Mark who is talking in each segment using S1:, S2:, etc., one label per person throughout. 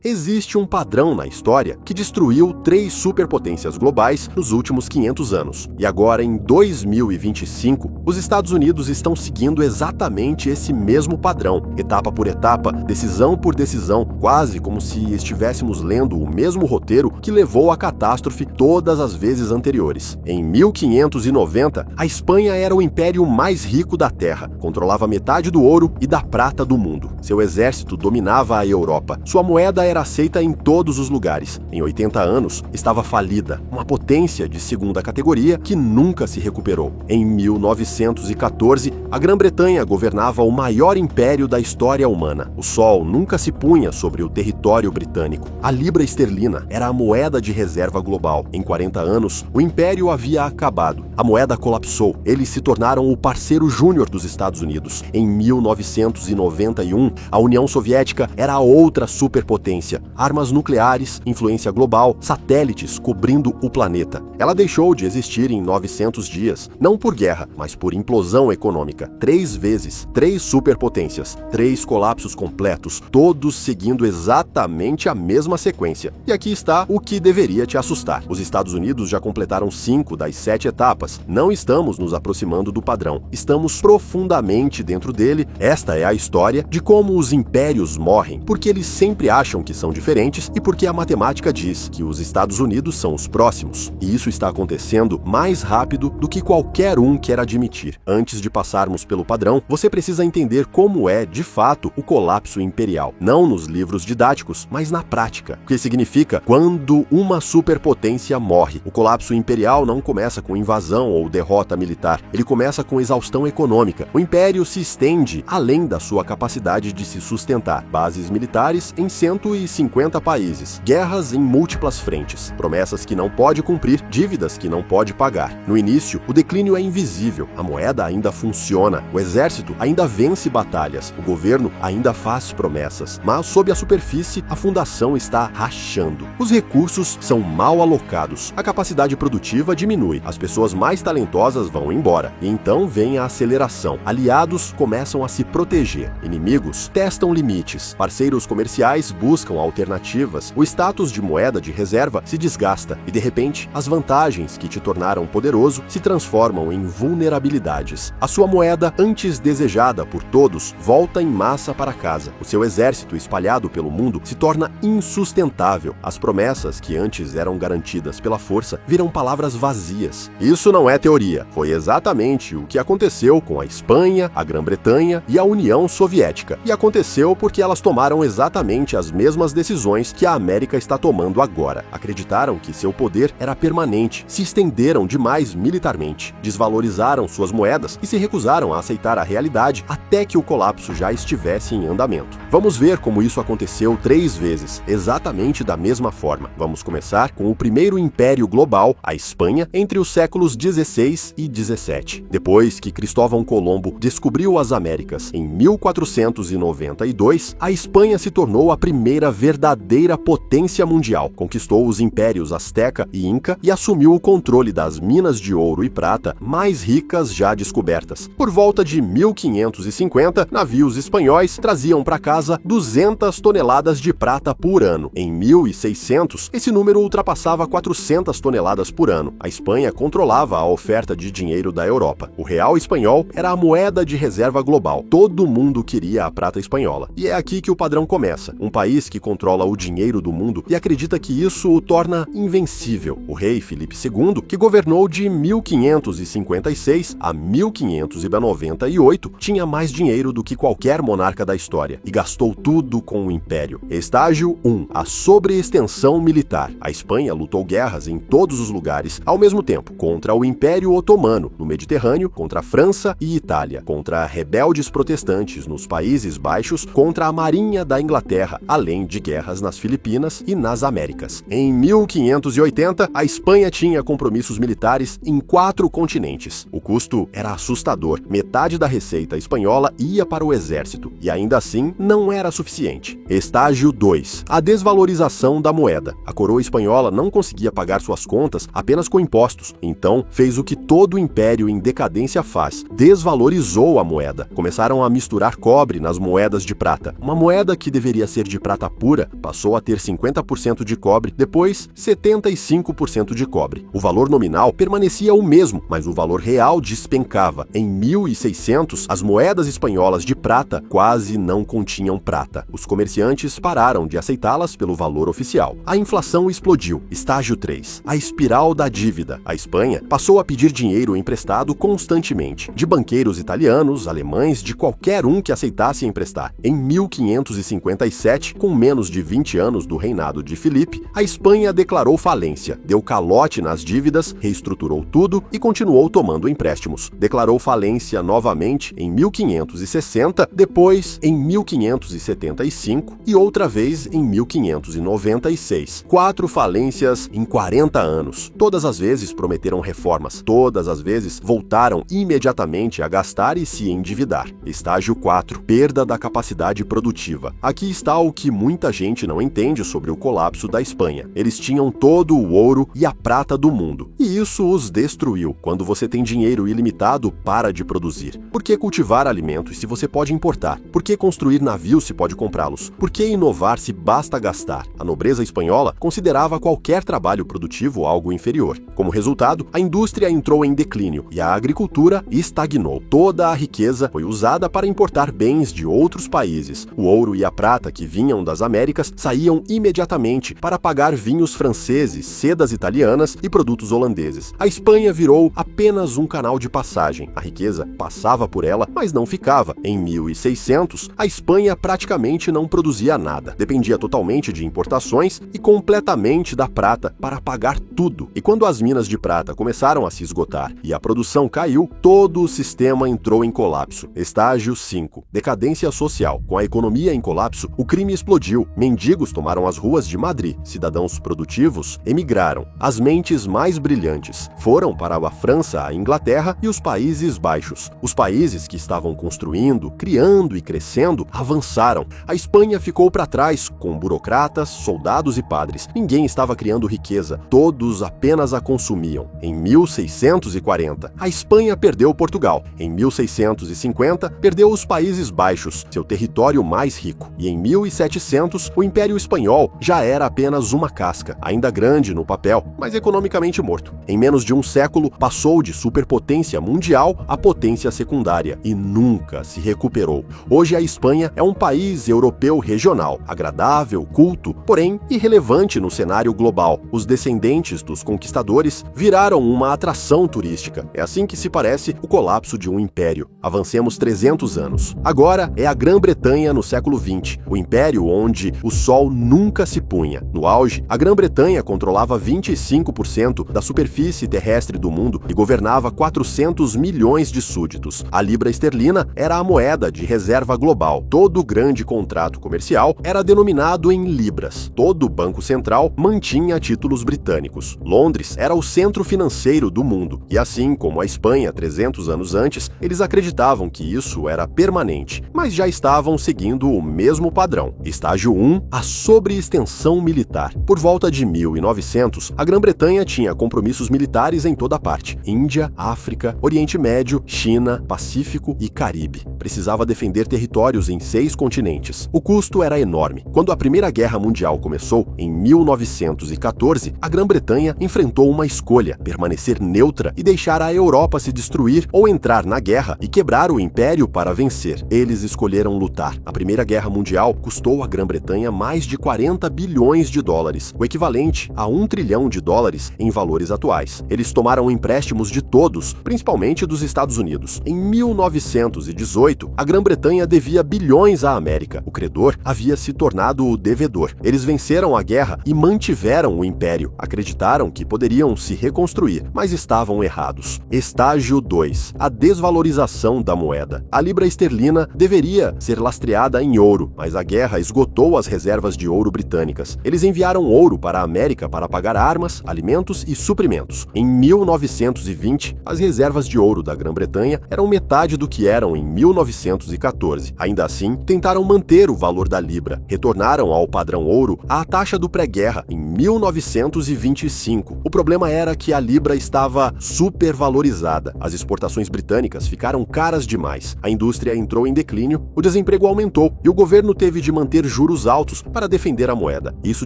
S1: Existe um padrão na história que destruiu 3 superpotências globais nos últimos 500 anos. E agora, em 2025, os Estados Unidos estão seguindo exatamente esse mesmo padrão, etapa por etapa, decisão por decisão, quase como se estivéssemos lendo o mesmo roteiro que levou à catástrofe todas as vezes anteriores. Em 1590, a Espanha era o império mais rico da Terra, controlava metade do ouro e da prata do mundo. Seu exército dominava a Europa. Sua moeda era aceita em todos os lugares. Em 80 anos, estava falida, uma potência de segunda categoria que nunca se recuperou. Em 1914, a Grã-Bretanha governava o maior império da história humana. O sol nunca se punha sobre o território britânico. A libra esterlina era a moeda de reserva global. Em 40 anos, o império havia acabado. A moeda colapsou. Eles se tornaram o parceiro júnior dos Estados Unidos. Em 1991, a União Soviética era a outra superpotência. Armas nucleares, influência global, satélites cobrindo o planeta. Ela deixou de existir em 900 dias, não por guerra, mas por implosão econômica. 3 vezes, 3 superpotências, 3 colapsos completos, todos seguindo exatamente a mesma sequência. E aqui está o que deveria te assustar. Os Estados Unidos já completaram 5 das 7 etapas. Não estamos nos aproximando do padrão. Estamos profundamente dentro dele. Esta é a história de como os impérios morrem, porque eles sempre acham que são diferentes e porque a matemática diz que os Estados Unidos são os próximos. E isso está acontecendo mais rápido do que qualquer um quer admitir. Antes de passarmos pelo padrão, você precisa entender como é, de fato, o colapso imperial. Não nos livros didáticos, mas na prática. O que significa quando uma superpotência morre. O colapso imperial não começa com invasão ou derrota militar. Ele começa com exaustão econômica. O império se estende além da sua capacidade de se sustentar. Bases militares em 150 países. Guerras em múltiplas frentes. Promessas que não pode cumprir, dívidas que não pode pagar. No início, o declínio é invisível. A moeda ainda funciona. O exército ainda vence batalhas. O governo ainda faz promessas. Mas sob a superfície, a fundação está rachando. Os recursos são mal alocados. A capacidade produtiva diminui. As pessoas mais talentosas vão embora. E então vem a aceleração. Aliados começam a se proteger. Inimigos testam limites. Parceiros comerciais buscam alternativas. O status de moeda de reserva se desgasta. E de repente, as vantagens que te tornaram poderoso se transformam em vulnerabilidades. A sua moeda, antes desejada por todos, volta em massa para casa. O seu exército espalhado pelo mundo se torna insustentável. As promessas que antes eram garantidas pela força viram palavras vazias. Isso não é teoria. Foi exatamente o que aconteceu com a Espanha, a Grã-Bretanha e a União Soviética. E aconteceu porque elas tomaram exatamente as mesmas decisões que a América está tomando agora. Acreditaram que seu poder era permanente, se estenderam demais militarmente, desvalorizaram suas moedas e se recusaram a aceitar a realidade até que o colapso já estivesse em andamento. Vamos ver como isso aconteceu 3 vezes, exatamente da mesma forma. Vamos começar com o primeiro império global, a Espanha, entre os séculos 16 e 17. Depois que Cristóvão Colombo descobriu as Américas em 1492, a Espanha se tornou a primeira verdadeira potência mundial. Conquistou os impérios Azteca e Inca e assumiu o controle das minas de ouro e prata mais ricas já descobertas. Por volta de 1550, navios espanhóis traziam para casa 200 toneladas de prata por ano. Em 1600, esse número ultrapassava 400 toneladas por ano. A Espanha controlava a oferta de dinheiro da Europa. O real espanhol era a moeda de reserva global. Todo mundo queria a prata espanhola. E é aqui que o padrão começa. Um país que controla o dinheiro do mundo e acredita que isso o torna invencível. O rei Filipe II, que governou de 1556 a 1598, tinha mais dinheiro do que qualquer monarca da história e gastou tudo com o império. Estágio 1. A sobreextensão militar. A Espanha lutou guerras em todos os lugares ao mesmo tempo, contra o Império Otomano, no Mediterrâneo, contra a França e Itália, contra rebeldes protestantes nos Países Baixos, contra a Marinha da Inglaterra, além de guerras nas Filipinas e nas Américas. Em 1580, a Espanha tinha compromissos militares em 4 continentes. O custo era assustador. Metade da receita espanhola ia para o exército, e ainda assim não era suficiente. Estágio 2. A desvalorização da moeda. A coroa espanhola não conseguia pagar suas contas apenas com impostos, então fez o que todo império em decadência faz: desvalorizou a moeda. Começaram a misturar cobre nas moedas de prata. Uma moeda que deveria ser de prata pura passou a ter 50% de cobre, depois 75% de cobre. O valor nominal permanecia o mesmo, mas o valor real despencava. Em 1600, as moedas espanholas de prata quase não continham prata. Os comerciantes pararam de aceitá-las pelo valor oficial. A inflação explodiu. Estágio 3. A espiral da dívida. A Espanha passou a pedir dinheiro emprestado constantemente, de banqueiros italianos, alemães, de qualquer um que aceitasse emprestar. Em 1557, com menos de 20 anos do reinado de Filipe, a Espanha declarou falência, deu calote nas dívidas, reestruturou tudo e continuou tomando empréstimos. Declarou falência novamente em 1560, depois em 1575 e outra vez em 1596. 4 falências em 40 anos. Todas as vezes prometeram reformas, todas as vezes voltaram imediatamente a gastar e se endividar. Estágio 4. Perda da capacidade produtiva. Aqui está o que muita gente não entende sobre o colapso da Espanha. Eles tinham todo o ouro e a prata do mundo, e isso os destruiu. Quando você tem dinheiro ilimitado, para de produzir. Por que cultivar alimentos se você pode importar? Por que construir navios se pode comprá-los? Por que inovar se basta gastar? A nobreza espanhola considerava qualquer trabalho produtivo algo inferior. Como resultado, a indústria entrou em declínio e a agricultura estagnou. Toda a riqueza foi usada para importar bens de outros países. O ouro e a prata que vinham das Américas saíam imediatamente para pagar vinhos franceses, sedas italianas e produtos holandeses. A Espanha virou apenas um canal de passagem. A riqueza passava por ela, mas não ficava. Em 1600, a Espanha praticamente não produzia nada. Dependia totalmente de importações e completamente da prata para pagar tudo. E quando as minas de prata começaram a se esgotar e a produção caiu, todo o sistema entrou em colapso. Estágio 5. Decadência social. Com a economia em colapso, o crime explodiu. Mendigos tomaram as ruas de Madrid. Cidadãos produtivos emigraram. As mentes mais brilhantes foram para a França, a Inglaterra e os Países Baixos. Os países que estavam construindo, criando e crescendo avançaram. A Espanha ficou para trás, com burocratas, soldados e padres. Ninguém estava criando riqueza, todos apenas a consumiam. Em 1640, a Espanha perdeu Portugal. Em 1650, perdeu os Países Baixos, seu território mais rico. E em 1700, o Império Espanhol já era apenas uma casca, ainda grande no papel, mas economicamente morto. Em menos de um século, passou de superpotência mundial a potência secundária e nunca se recuperou. Hoje a Espanha é um país europeu regional, agradável, culto, porém irrelevante no cenário global. Os descendentes dos conquistadores viraram uma atração turística. É assim que se parece o colapso de um império. Avancemos 300 anos. Agora é a Grã-Bretanha no século XX, o império onde o sol nunca se punha. No auge, a Grã-Bretanha controlava 25% da superfície terrestre do mundo e governava 400 milhões de súditos. A libra esterlina era a moeda de reserva global. Todo grande contrato comercial era denominado em libras. Todo banco central mantinha títulos britânicos. Londres era o centro financeiro do mundo. E assim como a Espanha 300 anos antes, eles acreditavam que isso era permanente, mas já estavam seguindo o mesmo padrão. Estágio 1. A sobreextensão militar. Por volta de 1900, a Grã-Bretanha tinha compromissos militares em toda parte. Índia, África, Oriente Médio, China, Pacífico e Caribe. Precisava defender territórios em 6 continentes. O custo era enorme. Quando a Primeira Guerra Mundial começou, em 1914, a Grã-Bretanha enfrentou uma escolha: permanecer neutra e deixar a Europa se destruir ou entrar na guerra e quebrar o império para vencer. Eles escolheram lutar. A Primeira Guerra Mundial custou à Grã-Bretanha mais de 40 bilhões de dólares, o equivalente a 1 trilhão de dólares em valores atuais. Eles tomaram empréstimos de todos, principalmente dos Estados Unidos. Em 1918, a Grã-Bretanha devia bilhões à América. O credor havia se tornado o devedor. Eles venceram a guerra e mantiveram o império. Acreditaram que poderiam se reconstruir, mas estavam errados. Estágio 2. A desvalorização da moeda. A libra esterlina deveria ser lastreada em ouro, mas a guerra esgotou as reservas de ouro britânicas. Eles enviaram ouro para a América para pagar armas, alimentos e suprimentos. Em 1920, as reservas de ouro da Grã-Bretanha eram metade do que eram em 1918. 1914. Ainda assim, tentaram manter o valor da libra, retornaram ao padrão ouro à taxa do pré-guerra em 1925. O problema era que a libra estava supervalorizada. As exportações britânicas ficaram caras demais. A indústria entrou em declínio, o desemprego aumentou e o governo teve de manter juros altos para defender a moeda. Isso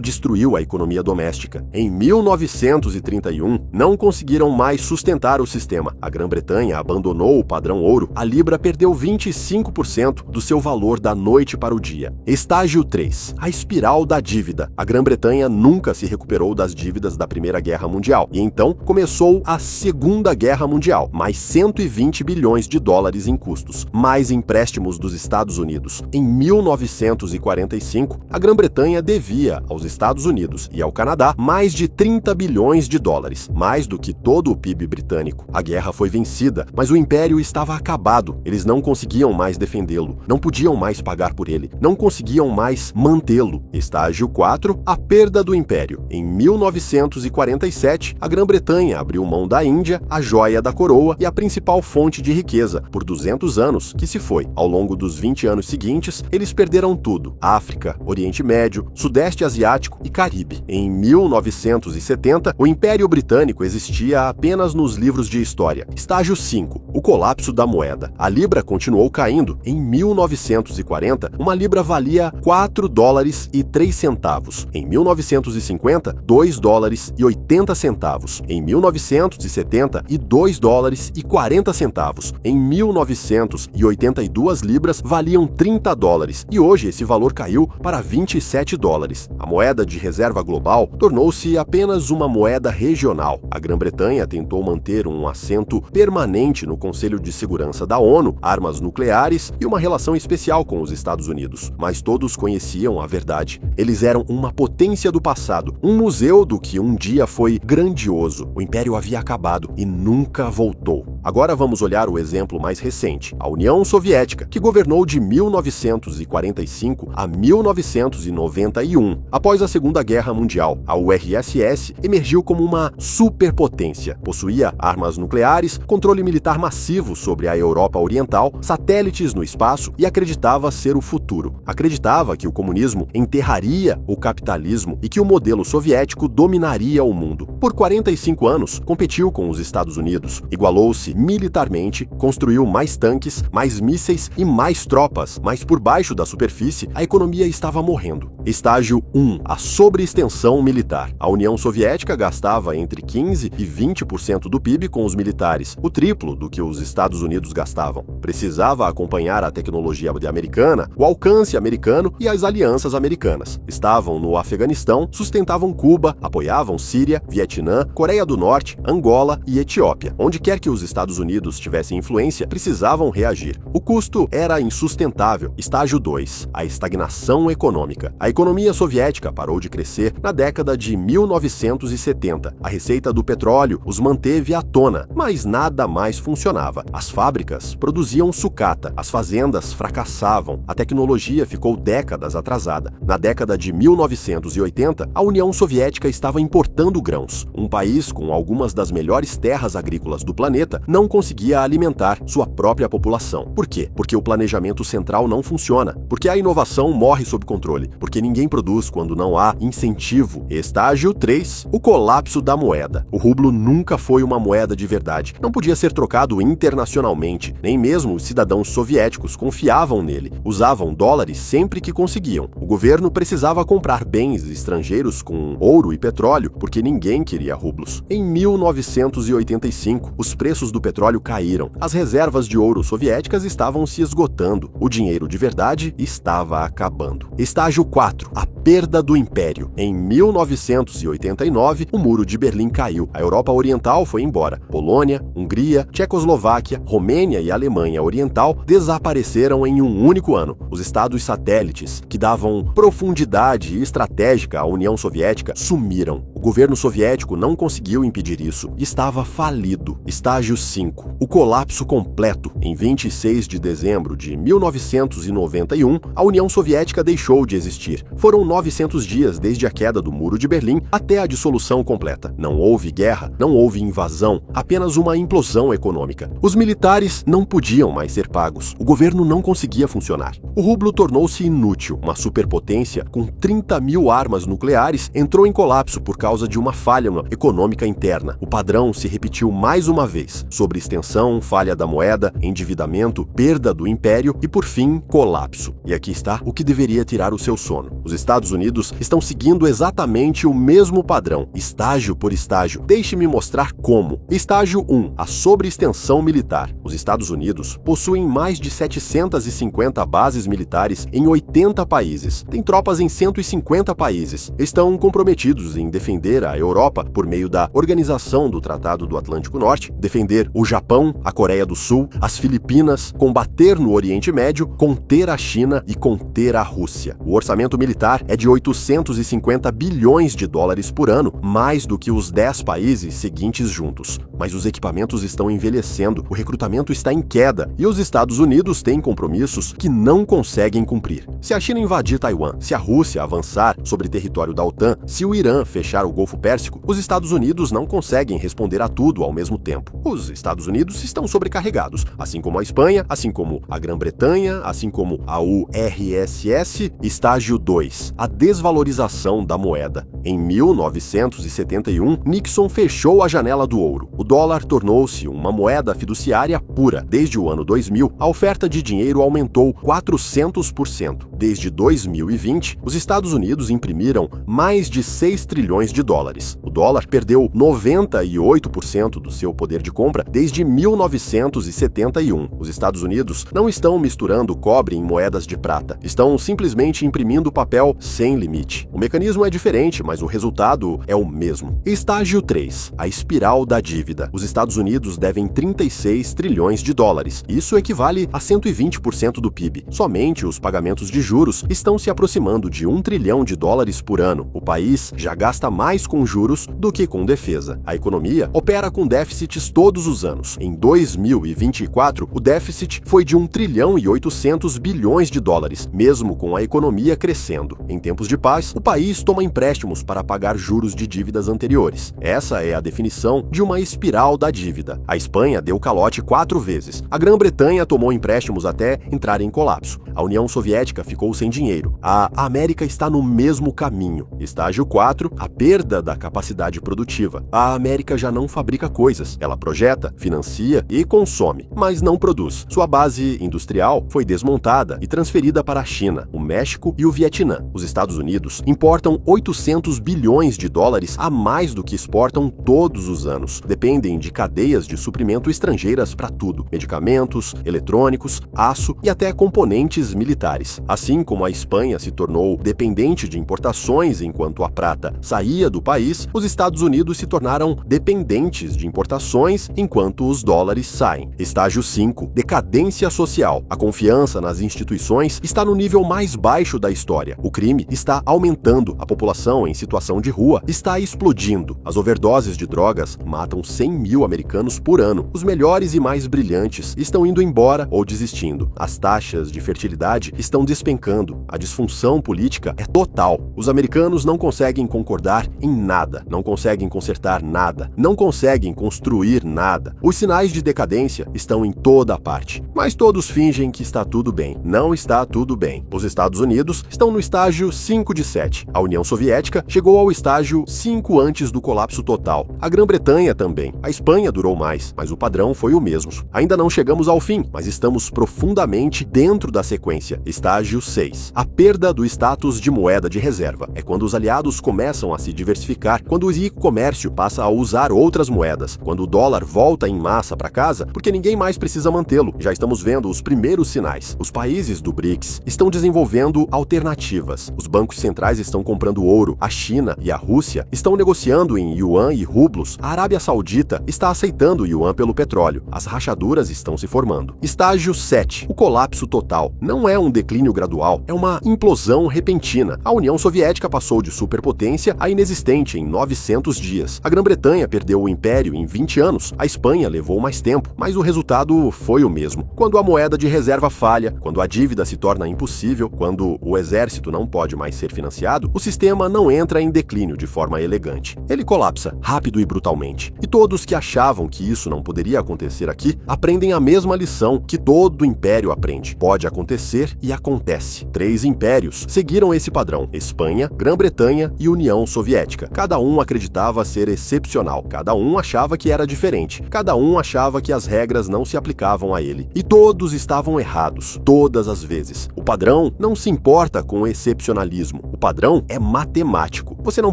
S1: destruiu a economia doméstica. Em 1931, não conseguiram mais sustentar o sistema. A Grã-Bretanha abandonou o padrão ouro. A libra perdeu 25% do seu valor da noite para o dia. Estágio 3. A espiral da dívida. A Grã-Bretanha nunca se recuperou das dívidas da Primeira Guerra Mundial e então começou a Segunda Guerra Mundial, mais 120 bilhões de dólares em custos, mais empréstimos dos Estados Unidos. Em 1945, a Grã-Bretanha devia aos Estados Unidos e ao Canadá mais de 30 bilhões de dólares, mais do que todo o PIB britânico. A guerra foi vencida, mas o império estava acabado. Eles não conseguiam mais defendê-lo, não podiam mais pagar por ele, não conseguiam mais mantê-lo. Estágio 4, a perda do império. Em 1947, a Grã-Bretanha abriu mão da Índia, a joia da coroa e a principal fonte de riqueza, por 200 anos, que se foi. Ao longo dos 20 anos seguintes, eles perderam tudo: África, Oriente Médio, Sudeste Asiático e Caribe. Em 1970, o Império Britânico existia apenas nos livros de história. Estágio 5, o colapso da moeda. A libra continuou caindo. Em 1940, uma libra valia 4 dólares e 3 centavos. Em 1950, 2 dólares e 80 centavos. Em 1970, e 2 dólares e 40 centavos. Em 1982, libras valiam 30 dólares e hoje esse valor caiu para 27 dólares. A moeda de reserva global tornou-se apenas uma moeda regional. A Grã-Bretanha tentou manter um assento permanente no Conselho de Segurança da ONU, armas nucleares e uma relação especial com os Estados Unidos. Mas todos conheciam a verdade. Eles eram uma potência do passado, um museu do que um dia foi grandioso. O império havia acabado e nunca voltou. Agora vamos olhar o exemplo mais recente, a União Soviética, que governou de 1945 a 1991. Após a Segunda Guerra Mundial, a URSS emergiu como uma superpotência. Possuía armas nucleares, controle militar massivo sobre a Europa Oriental, satélites no espaço e acreditava ser o futuro. Acreditava que o comunismo enterraria o capitalismo e que o modelo soviético dominaria o mundo. Por 45 anos, competiu com os Estados Unidos, igualou-se militarmente, construiu mais tanques, mais mísseis e mais tropas, mas por baixo da superfície, a economia estava morrendo. Estágio 1. A sobreextensão militar. A União Soviética gastava entre 15% e 20% do PIB com os militares, o triplo do que os Estados Unidos gastavam. Precisava acompanhar a tecnologia americana, o alcance americano e as alianças americanas. Estavam no Afeganistão, sustentavam Cuba, apoiavam Síria, Vietnã, Coreia do Norte, Angola e Etiópia. Onde quer que os Estados Unidos tivessem influência, precisavam reagir. O custo era insustentável. Estágio 2. A estagnação econômica. A economia soviética parou de crescer na década de 1970. A receita do petróleo os manteve à tona, mas nada mais funcionava. As fábricas produziam sucata, as fazendas fracassavam, a tecnologia ficou décadas atrasada. Na década de 1980, a União Soviética estava importando grãos. Um país com algumas das melhores terras agrícolas do planeta não conseguia alimentar sua própria população. Por quê? Porque o planejamento central não funciona, porque a inovação morre sob controle, porque ninguém produz quando não há incentivo. Estágio 3. O colapso da moeda. O rublo nunca foi uma moeda de verdade. Não podia ser trocado internacionalmente. Nem mesmo os cidadãos soviéticos confiavam nele. Usavam dólares sempre que conseguiam. O governo precisava comprar bens estrangeiros com ouro e petróleo, porque ninguém queria rublos. Em 1985, os preços do petróleo caíram. As reservas de ouro soviéticas estavam se esgotando. O dinheiro de verdade estava acabando. Estágio 4. A perda do império. Em 1989, o Muro de Berlim caiu. A Europa Oriental foi embora. Polônia, Hungria, Tchecoslováquia, Romênia e Alemanha Oriental desapareceram em um único ano. Os estados satélites, que davam profundidade estratégica à União Soviética, sumiram. O governo soviético Soviético não conseguiu impedir isso e estava falido. Estágio 5. O colapso completo. Em 26 de dezembro de 1991, a União Soviética deixou de existir. Foram 900 dias desde a queda do Muro de Berlim até a dissolução completa. Não houve guerra, não houve invasão, apenas uma implosão econômica. Os militares não podiam mais ser pagos. O governo não conseguia funcionar. O rublo tornou-se inútil. Uma superpotência com 30 mil armas nucleares entrou em colapso por causa de uma falha econômica interna. O padrão se repetiu mais uma vez: sobreextensão, falha da moeda, endividamento, perda do império e, por fim, colapso. E aqui está o que deveria tirar o seu sono. Os Estados Unidos estão seguindo exatamente o mesmo padrão, estágio por estágio. Deixe-me mostrar como. Estágio 1. A sobreextensão militar. Os Estados Unidos possuem mais de 750 bases militares em 80 países. Têm tropas em 150 países. Estão comprometidos em defender a Europa por meio da Organização do Tratado do Atlântico Norte, defender o Japão, a Coreia do Sul, as Filipinas, combater no Oriente Médio, conter a China e conter a Rússia. O orçamento militar é de 850 bilhões de dólares por ano, mais do que os 10 países seguintes juntos. Mas os equipamentos estão envelhecendo, o recrutamento está em queda e os Estados Unidos têm compromissos que não conseguem cumprir. Se a China invadir Taiwan, se a Rússia avançar sobre território da OTAN, se o Irã fechar o Golfo Pérsico, os Estados Unidos não conseguem responder a tudo ao mesmo tempo. Os Estados Unidos estão sobrecarregados, assim como a Espanha, assim como a Grã-Bretanha, assim como a URSS. Estágio 2. A desvalorização da moeda. Em 1971, Nixon fechou a janela do ouro. O dólar tornou-se uma moeda fiduciária pura. Desde o ano 2000, a oferta de dinheiro aumentou 400%. Desde 2020, os Estados Unidos imprimiram mais de 6 trilhões de dólares. O dólar perdeu 98% do seu poder de compra desde 1971. Os Estados Unidos não estão misturando cobre em moedas de prata. Estão simplesmente imprimindo papel sem limite. O mecanismo é diferente, mas o resultado é o mesmo. Estágio 3. A espiral da dívida. Os Estados Unidos devem 36 trilhões de dólares. Isso equivale a 120% do PIB. Somente os pagamentos de juros estão se aproximando de 1 trilhão de dólares por ano. O país já gasta mais com juros do que com defesa. A economia opera com déficits todos os anos. Em 2024, o déficit foi de 1 trilhão e 800 bilhões de dólares, mesmo com a economia crescendo. Em tempos de paz, o país toma empréstimos para pagar juros de dívidas anteriores. Essa é a definição de uma espiral da dívida. A Espanha deu calote 4 vezes. A Grã-Bretanha tomou empréstimos até entrar em colapso. A União Soviética ficou sem dinheiro. A América está no mesmo caminho. Estágio 4. A perda da capacidade produtiva. A América já não fabrica coisas. Ela projeta, financia e consome, mas não produz. Sua base industrial foi desmontada e transferida para a China, o México e o Vietnã. Os Estados Unidos importam 800 bilhões de dólares a mais do que exportam todos os anos. Dependem de cadeias de suprimento estrangeiras para tudo: medicamentos, eletrônicos, aço e até componentes militares. Assim como a Espanha se tornou dependente de importações enquanto a prata saía do país, os Estados Unidos se tornaram dependentes de importações enquanto os dólares saem. Estágio 5. Decadência social. A confiança nas instituições está no nível mais baixo da história. O crime está aumentando. A população em situação de rua está explodindo. As overdoses de drogas matam 100 mil americanos por ano. Os melhores e mais brilhantes estão indo embora ou desistindo. As taxas de fertilidade estão despencando. A disfunção política é total. Os americanos não conseguem concordar em nada, não conseguem consertar nada, não conseguem construir nada. Os sinais de decadência estão em toda a parte. Mas todos fingem que está tudo bem. Não está tudo bem. Os Estados Unidos estão no estágio 5 de 7. A União Soviética chegou ao estágio 5 antes do colapso total. A Grã-Bretanha também. A Espanha durou mais, mas o padrão foi o mesmo. Ainda não chegamos ao fim, mas estamos profundamente dentro da sequência. Estágio 6. A perda do status de moeda de reserva. É quando os aliados começam a se diversificar, quando o comércio passa a usar outras moedas, quando o dólar volta em massa para casa, porque ninguém mais precisa mantê-lo. Já estamos vendo os primeiros sinais. Os países do BRICS estão desenvolvendo alternativas. Os bancos centrais estão comprando ouro. A China e a Rússia estão negociando em yuan e rublos. A Arábia Saudita está aceitando o yuan pelo petróleo. As rachaduras estão se formando. Estágio 7. O colapso total. Não é um declínio gradual, é uma implosão repentina. A União Soviética passou de superpotência a inexistente em 9 900 dias. A Grã-Bretanha perdeu o império em 20 anos, a Espanha levou mais tempo, mas o resultado foi o mesmo. Quando a moeda de reserva falha, quando a dívida se torna impossível, quando o exército não pode mais ser financiado, o sistema não entra em declínio de forma elegante. Ele colapsa, rápido e brutalmente. E todos que achavam que isso não poderia acontecer aqui, aprendem a mesma lição que todo império aprende. Pode acontecer e acontece. 3 impérios seguiram esse padrão: Espanha, Grã-Bretanha e União Soviética. Cada um acreditava ser excepcional, cada um achava que era diferente, cada um achava que as regras não se aplicavam a ele. E todos estavam errados, todas as vezes. O padrão não se importa com o excepcionalismo. O padrão é matemático. Você não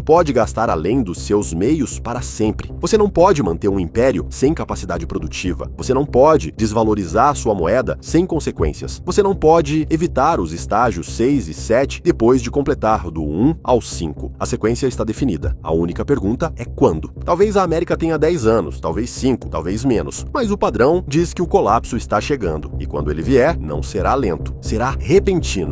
S1: pode gastar além dos seus meios para sempre. Você não pode manter um império sem capacidade produtiva. Você não pode desvalorizar sua moeda sem consequências. Você não pode evitar os estágios 6 e 7 depois de completar do 1 ao 5. A sequência está definida. A única pergunta é quando. Talvez a América tenha 10 anos, talvez 5, talvez menos. Mas o padrão diz que o colapso está chegando. E quando ele vier, não será lento. Será repentino.